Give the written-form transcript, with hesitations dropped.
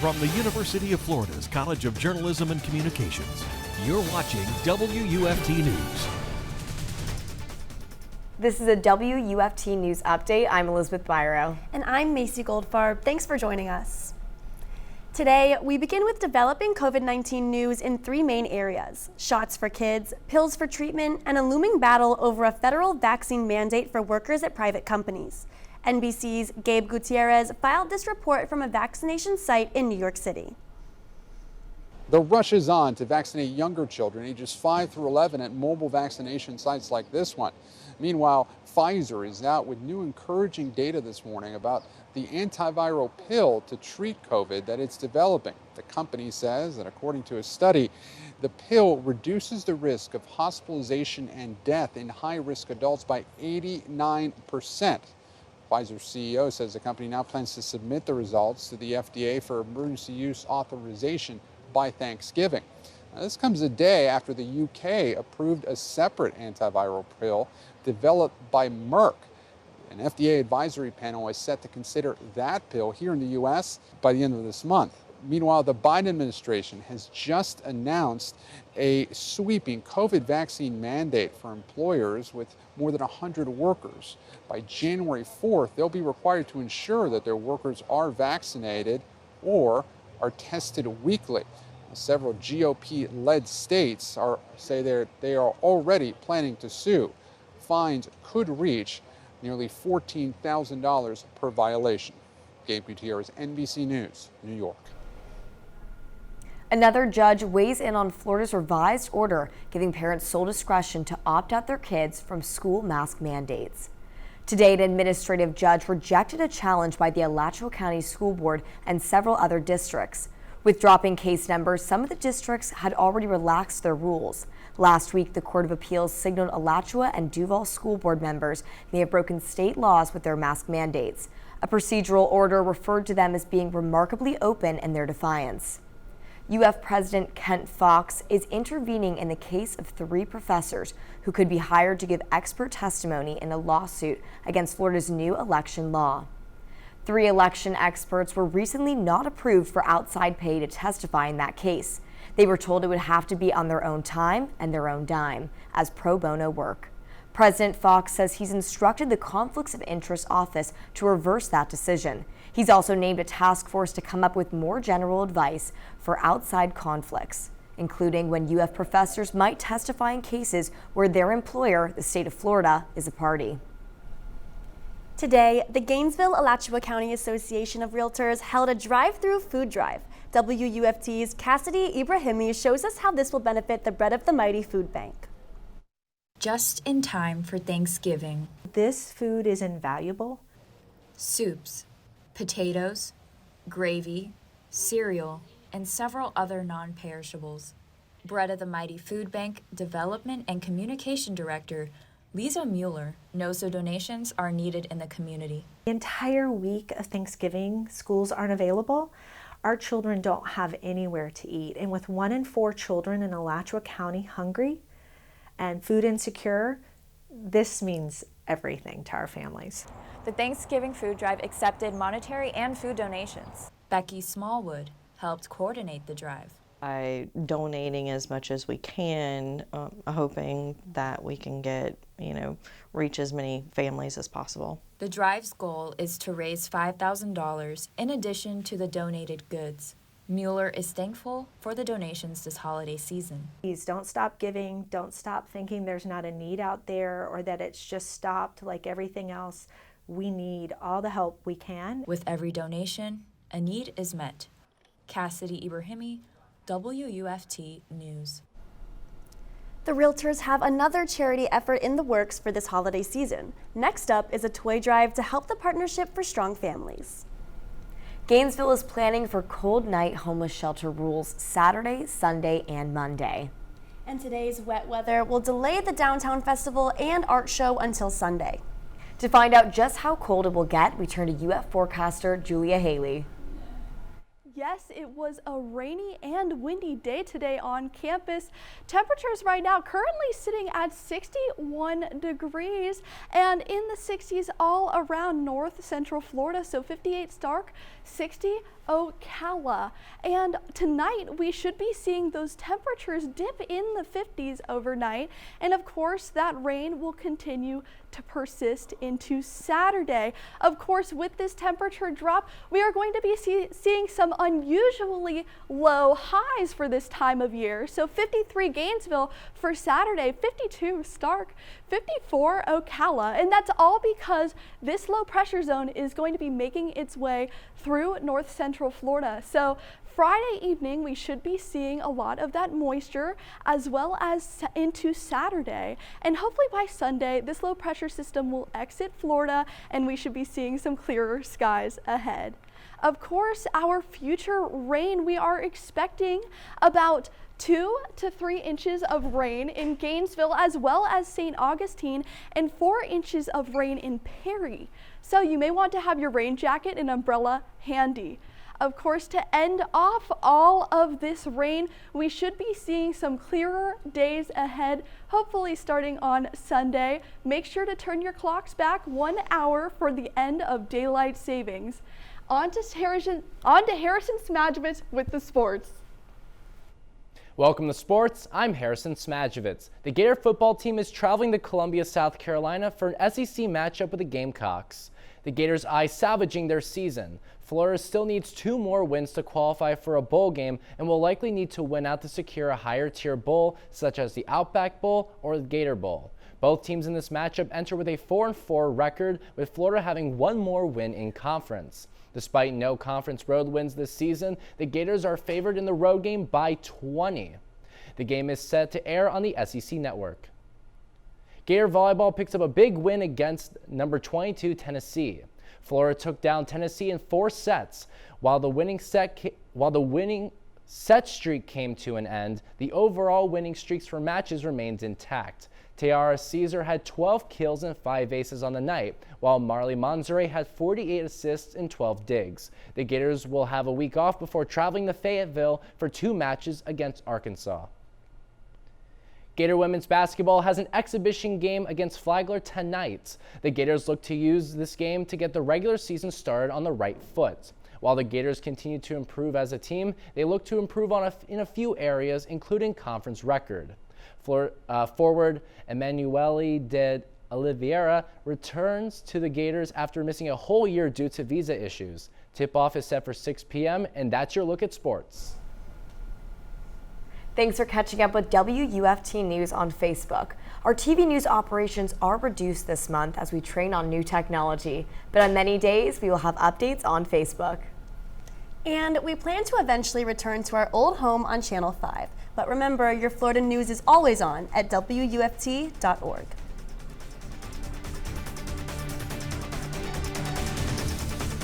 From the University of Florida's College of Journalism and Communications, you're watching WUFT News. This is a WUFT News Update. I'm Elizabeth Biro. And I'm Macie Goldfarb. Thanks for joining us. Today, we begin with developing COVID-19 news in three main areas: shots for kids, pills for treatment, and a looming battle over a federal vaccine mandate for workers at private companies. NBC's Gabe Gutierrez filed this report from a vaccination site in New York City. The rush is on to vaccinate younger children ages 5 through 11 at mobile vaccination sites like this one. Meanwhile, Pfizer is out with new encouraging data this morning about the antiviral pill to treat COVID that it's developing. The company says that according to a study, the pill reduces the risk of hospitalization and death in high-risk adults by 89%. Pfizer's CEO says the company now plans to submit the results to the FDA for emergency use authorization by Thanksgiving. Now, this comes a day after the UK approved a separate antiviral pill developed by Merck. An FDA advisory panel is set to consider that pill here in the U.S. by the end of this month. Meanwhile, the Biden administration has just announced a sweeping COVID vaccine mandate for employers with more than 100 workers. By January 4th, they'll be required to ensure that their workers are vaccinated or are tested weekly. Several GOP-led states say they are already planning to sue. Fines could reach nearly $14,000 per violation. Gabe Gutierrez, NBC News, New York. Another judge weighs in on Florida's revised order, giving parents sole discretion to opt out their kids from school mask mandates. Today, an administrative judge rejected a challenge by the Alachua County School Board and several other districts. With dropping case numbers, some of the districts had already relaxed their rules. Last week, the Court of Appeals signaled Alachua and Duval School Board members may have broken state laws with their mask mandates. A procedural order referred to them as being remarkably open in their defiance. UF President Kent Fox is intervening in the case of 3 professors who could be hired to give expert testimony in a lawsuit against Florida's new election law. 3 election experts were recently not approved for outside pay to testify in that case. They were told it would have to be on their own time and their own dime as pro bono work. President Fox says he's instructed the Conflicts of Interest Office to reverse that decision. He's also named a task force to come up with more general advice for outside conflicts, including when UF professors might testify in cases where their employer, the state of Florida, is a party. Today, the Gainesville-Alachua County Association of Realtors held a drive-through food drive. WUFT's Kassidy Ebrahimi shows us how this will benefit the Bread of the Mighty Food Bank. Just in time for Thanksgiving. This food is invaluable. Soups, potatoes, gravy, cereal, and several other non-perishables. Bread of the Mighty Food Bank Development and Communication Director Lisa Mueller knows the donations are needed in the community. The entire week of Thanksgiving, schools aren't available. Our children don't have anywhere to eat. And with 1 in 4 children in Alachua County hungry and food insecure, this means everything to our families. The Thanksgiving food drive accepted monetary and food donations. Becky Smallwood helped coordinate the drive. By donating as much as we can, hoping that we can get, reach as many families as possible. The drive's goal is to raise $5,000 in addition to the donated goods. Mueller is thankful for the donations this holiday season. Please don't stop giving. Don't stop thinking there's not a need out there or that it's just stopped like everything else. We need all the help we can. With every donation, a need is met. Kassidy Ebrahimi, WUFT News. The Realtors have another charity effort in the works for this holiday season. Next up is a toy drive to help the Partnership for Strong Families. Gainesville is planning for cold night homeless shelter rules Saturday, Sunday, and Monday. And today's wet weather will delay the downtown festival and art show until Sunday. To find out just how cold it will get, we turn to UF forecaster Julia Haley. Yes, it was a rainy and windy day today on campus. Temperatures right now currently sitting at 61 degrees and in the 60s all around north central Florida. So 58 Stark, 60 Ocala. And tonight we should be seeing those temperatures dip in the 50s overnight. And of course that rain will continue to persist into Saturday. Of course, with this temperature drop, we are going to be seeing some unusually low highs for this time of year. So 53 Gainesville for Saturday, 52 Stark, 54 Ocala. And that's all because this low pressure zone is going to be making its way through north central Florida. So Friday evening, we should be seeing a lot of that moisture as well as into Saturday. And hopefully by Sunday, this low pressure system will exit Florida and we should be seeing some clearer skies ahead. Of course, our future rain, we are expecting about 2 to 3 inches of rain in Gainesville as well as St. Augustine and 4 inches of rain in Perry. So you may want to have your rain jacket and umbrella handy. Of course, to end off all of this rain, we should be seeing some clearer days ahead, hopefully starting on Sunday. Make sure to turn your clocks back 1 hour for the end of daylight savings. On to Harrison Smajovits with the sports. Welcome to sports. I'm Harrison Smajovits. The Gator football team is traveling to Columbia, South Carolina for an SEC matchup with the Gamecocks. The Gators eye salvaging their season. Florida still needs 2 more wins to qualify for a bowl game and will likely need to win out to secure a higher tier bowl such as the Outback Bowl or the Gator Bowl. Both teams in this matchup enter with a 4-4 record, with Florida having 1 more win in conference. Despite no conference road wins this season, the Gators are favored in the road game by 20. The game is set to air on the SEC network. Gator volleyball picks up a big win against number 22 Tennessee. Florida took down Tennessee in 4 sets. While the winning set streak came to an end, the overall winning streaks for matches remained intact. Tiara Caesar had 12 kills and 5 aces on the night, while Marley Monzere had 48 assists and 12 digs. The Gators will have a week off before traveling to Fayetteville for 2 matches against Arkansas. Gator women's basketball has an exhibition game against Flagler tonight. The Gators look to use this game to get the regular season started on the right foot. While the Gators continue to improve as a team, they look to improve in a few areas, including conference record. Forward Emanuele de Oliveira returns to the Gators after missing a whole year due to visa issues. Tip-off is set for 6 p.m., and that's your look at sports. Thanks for catching up with WUFT News on Facebook. Our TV news operations are reduced this month as we train on new technology, but on many days we will have updates on Facebook. And we plan to eventually return to our old home on Channel 5. But remember, your Florida news is always on at WUFT.org.